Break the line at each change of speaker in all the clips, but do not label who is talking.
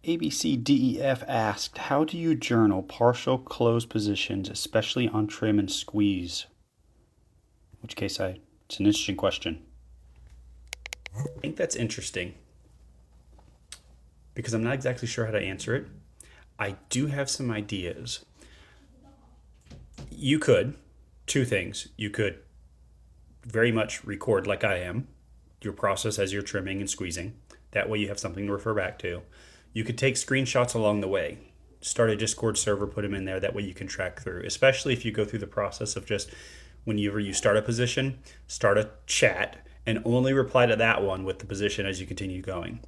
ABCDEF asked, how do you journal partial close positions, especially on trim and squeeze? In which case, it's an interesting question. I think that's interesting because I'm not exactly sure how to answer it. I do have some ideas. You could, two things. You could very much record like I am, your process as you're trimming and squeezing. That way you have something to refer back to. You could take screenshots along the way. Start a Discord server, put them in there. That way you can track through, especially if you go through the process of just whenever you start a position, start a chat and only reply to that one with the position as you continue going.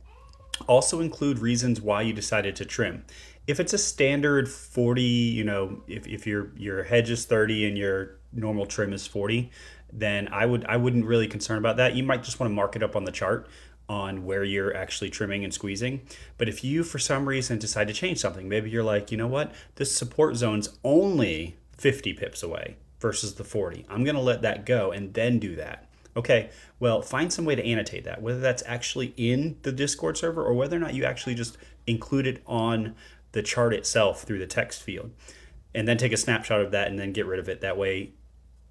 Also include reasons why you decided to trim. If it's a standard 40, if your hedge is 30 and your normal trim is 40, then I wouldn't really concern about that. You might just want to mark it up on the chart on where you're actually trimming and squeezing. But if you for some reason decide to change something, maybe you're like, you know what, this support zone's only 50 pips away versus the 40. I'm going to let that go and then do that. Okay, well, find some way to annotate that, whether that's actually in the Discord server or whether or not you actually just include it on the chart itself through the text field. And then take a snapshot of that and then get rid of it. That way,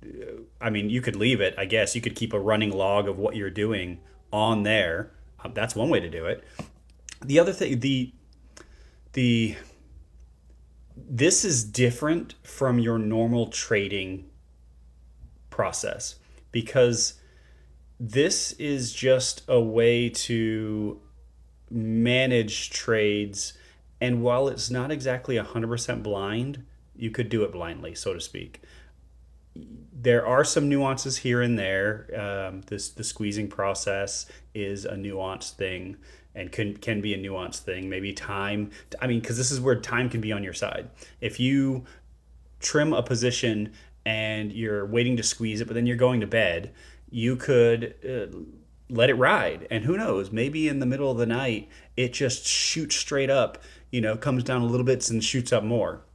you could leave it, I guess. You could keep a running log of what you're doing on there. That's one way to do it. The other thing, this is different from your normal trading process because this is just a way to manage trades. And while it's not exactly 100% blind, you could do it blindly, so to speak. There are some nuances here and there. The squeezing process is a nuanced thing and can be a nuanced thing. Maybe time, because this is where time can be on your side. If you trim a position and you're waiting to squeeze it, but then you're going to bed, you could let it ride. And who knows, maybe in the middle of the night, it just shoots straight up, comes down a little bit and shoots up more.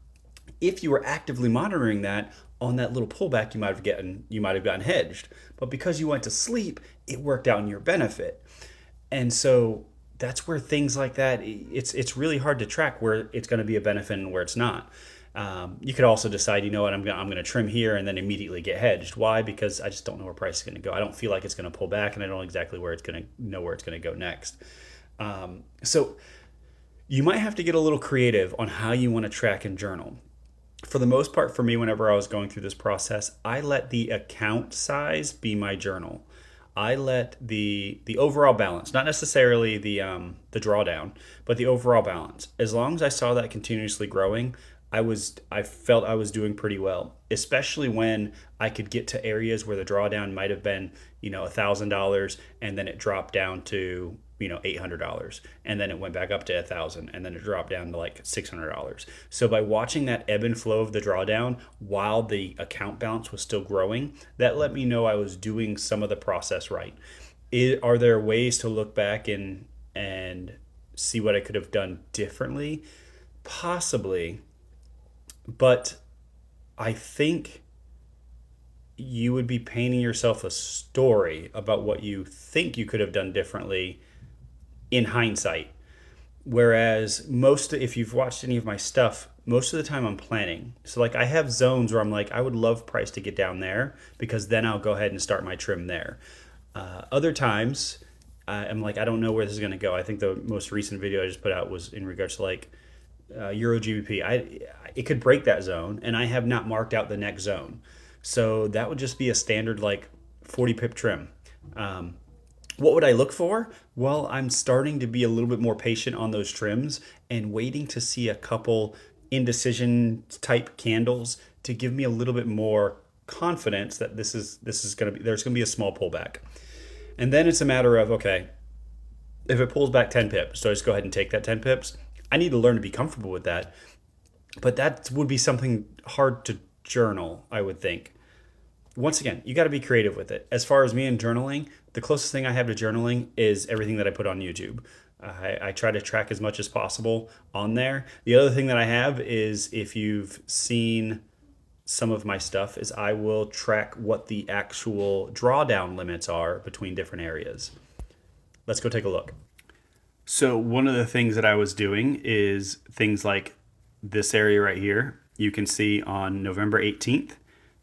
If you were actively monitoring that, on that little pullback, you might have gotten hedged. But because you went to sleep, it worked out in your benefit. And so that's where things like that, it's really hard to track where it's going to be a benefit and where it's not. You could also decide, you know what, I'm going to trim here and then immediately get hedged. Why? Because I just don't know where price is going to go. I don't feel like it's going to pull back, and I don't know exactly where it's going to go next. So you might have to get a little creative on how you want to track and journal. For the most part, for me, whenever I was going through this process, I let the account size be my journal. I let the overall balance, not necessarily the drawdown, but the overall balance. As long as I saw that continuously growing, I felt I was doing pretty well, especially when I could get to areas where the drawdown might have been, $1,000, and then it dropped down to $800, and then it went back up to 1,000, and then it dropped down to like $600. So by watching that ebb and flow of the drawdown while the account balance was still growing, that let me know I was doing some of the process right. Are there ways to look back and see what I could have done differently? Possibly, but I think you would be painting yourself a story about what you think you could have done differently in hindsight. Whereas if you've watched any of my stuff, most of the time I'm planning. So like I have zones where I'm like, I would love price to get down there because then I'll go ahead and start my trim there. Other times I'm like, I don't know where this is going to go. I think the most recent video I just put out was in regards to like Euro GBP. It could break that zone, and I have not marked out the next zone. So that would just be a standard like 40 pip trim. What would I look for? Well, I'm starting to be a little bit more patient on those trims and waiting to see a couple indecision type candles to give me a little bit more confidence that there's going to be a small pullback. And then it's a matter of, okay, if it pulls back 10 pips, so I just go ahead and take that 10 pips. I need to learn to be comfortable with that. But that would be something hard to journal, I would think. Once again, you got to be creative with it. As far as me and journaling, the closest thing I have to journaling is everything that I put on YouTube. I try to track as much as possible on there. The other thing that I have is, if you've seen some of my stuff, is I will track what the actual drawdown limits are between different areas. Let's go take a look. So one of the things that I was doing is things like this area right here. You can see on November 18th,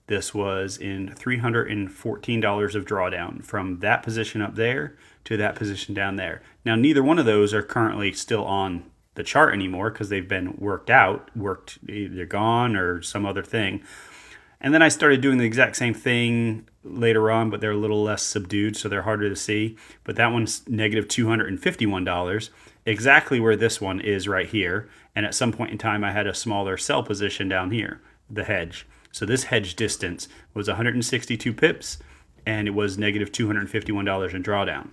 this was in $314 of drawdown from that position up there to that position down there. Now, neither one of those are currently still on the chart anymore because they've been worked either gone or some other thing. And then I started doing the exact same thing later on, but they're a little less subdued, so they're harder to see. But that one's negative $251, exactly where this one is right here. And at some point in time, I had a smaller sell position down here, the hedge. So this hedge distance was 162 pips, and it was negative $251 in drawdown.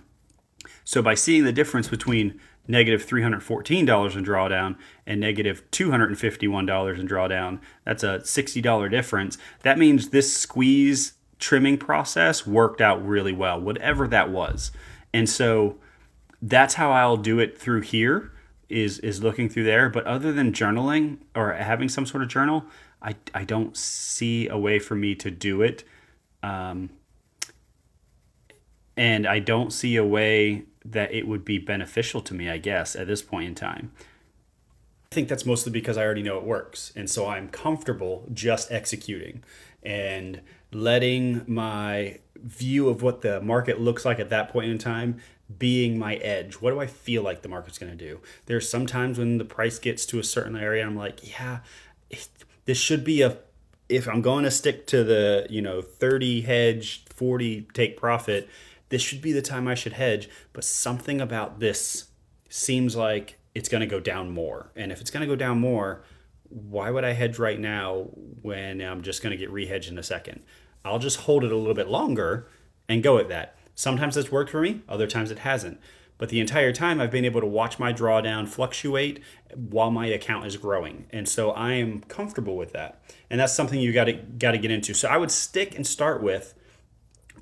So by seeing the difference between negative $314 in drawdown and negative $251 in drawdown, that's a $60 difference. That means this squeeze trimming process worked out really well, whatever that was. And so that's how I'll do it through here is looking through there. But other than journaling or having some sort of journal, I don't see a way for me to do it. And I don't see a way that it would be beneficial to me, I guess, at this point in time. I think that's mostly because I already know it works. And so I'm comfortable just executing and letting my view of what the market looks like at that point in time being my edge. What do I feel like the market's going to do? There's some times when the price gets to a certain area, I'm like, yeah, this should be if I'm going to stick to the, 30 hedge, 40 take profit, this should be the time I should hedge. But something about this seems like it's going to go down more. And if it's going to go down more, why would I hedge right now when I'm just going to get rehedged in a second? I'll just hold it a little bit longer and go at that. Sometimes it's worked for me, other times it hasn't. But the entire time I've been able to watch my drawdown fluctuate while my account is growing. And so I am comfortable with that. And that's something you got to get into. So I would stick and start with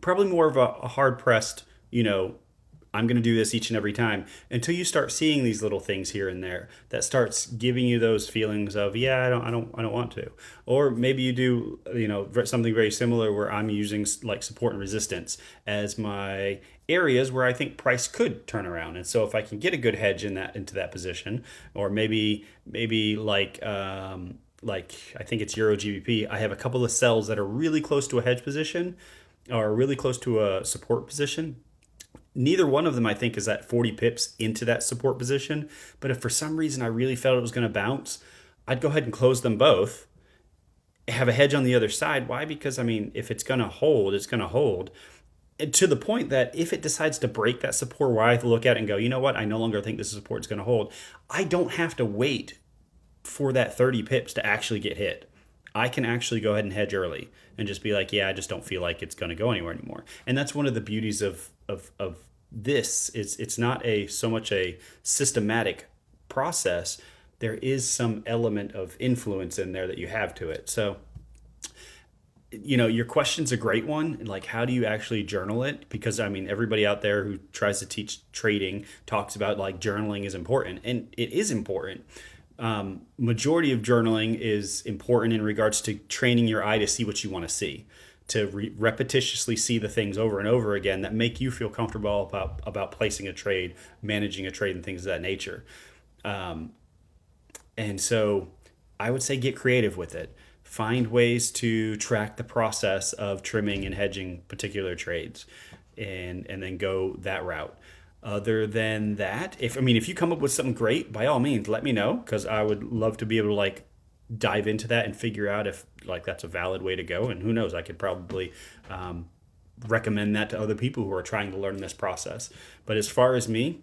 probably more of a hard pressed, I'm going to do this each and every time until you start seeing these little things here and there that starts giving you those feelings of, yeah, I don't want to. Or maybe you do, something very similar where I'm using like support and resistance as my areas where I think price could turn around. And so if I can get a good hedge into that position, or maybe like I think it's Euro GBP, I have a couple of sells that are really close to a hedge position or really close to a support position. Neither one of them, I think, is at 40 pips into that support position. But if for some reason I really felt it was going to bounce, I'd go ahead and close them both, have a hedge on the other side. Why? Because, if it's going to hold, it's going to hold. And to the point that if it decides to break that support where I look at it and go, you know what, I no longer think this support is going to hold, I don't have to wait for that 30 pips to actually get hit. I can actually go ahead and hedge early and just be like, yeah, I just don't feel like it's going to go anywhere anymore. And that's one of the beauties of this is it's not so much a systematic process. There is some element of influence in there that you have to it. So, your question's a great one. Like, how do you actually journal it? Because everybody out there who tries to teach trading talks about like journaling is important, and it is important. Majority of journaling is important in regards to training your eye to see what you want to see, to repetitiously see the things over and over again that make you feel comfortable about placing a trade, managing a trade, and things of that nature. And so I would say get creative with it. Find ways to track the process of trimming and hedging particular trades and then go that route. Other than that, if you come up with something great, by all means, let me know, because I would love to be able to dive into that and figure out if that's a valid way to go. And who knows, I could probably recommend that to other people who are trying to learn this process. But as far as me,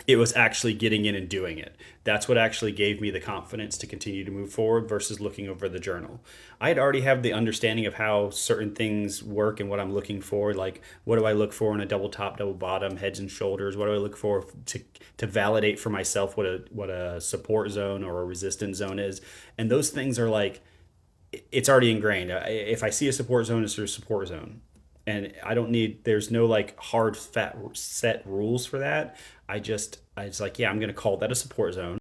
it was actually getting in and doing it. That's what actually gave me the confidence to continue to move forward versus looking over the journal. I had already have the understanding of how certain things work and what I'm looking for. Like, what do I look for in a double top, double bottom, heads and shoulders? What do I look for to validate for myself what a support zone or a resistance zone is? And those things are it's already ingrained. If I see a support zone, it's a support zone. And there's no hard set rules for that. I just, yeah, I'm going to call that a support zone.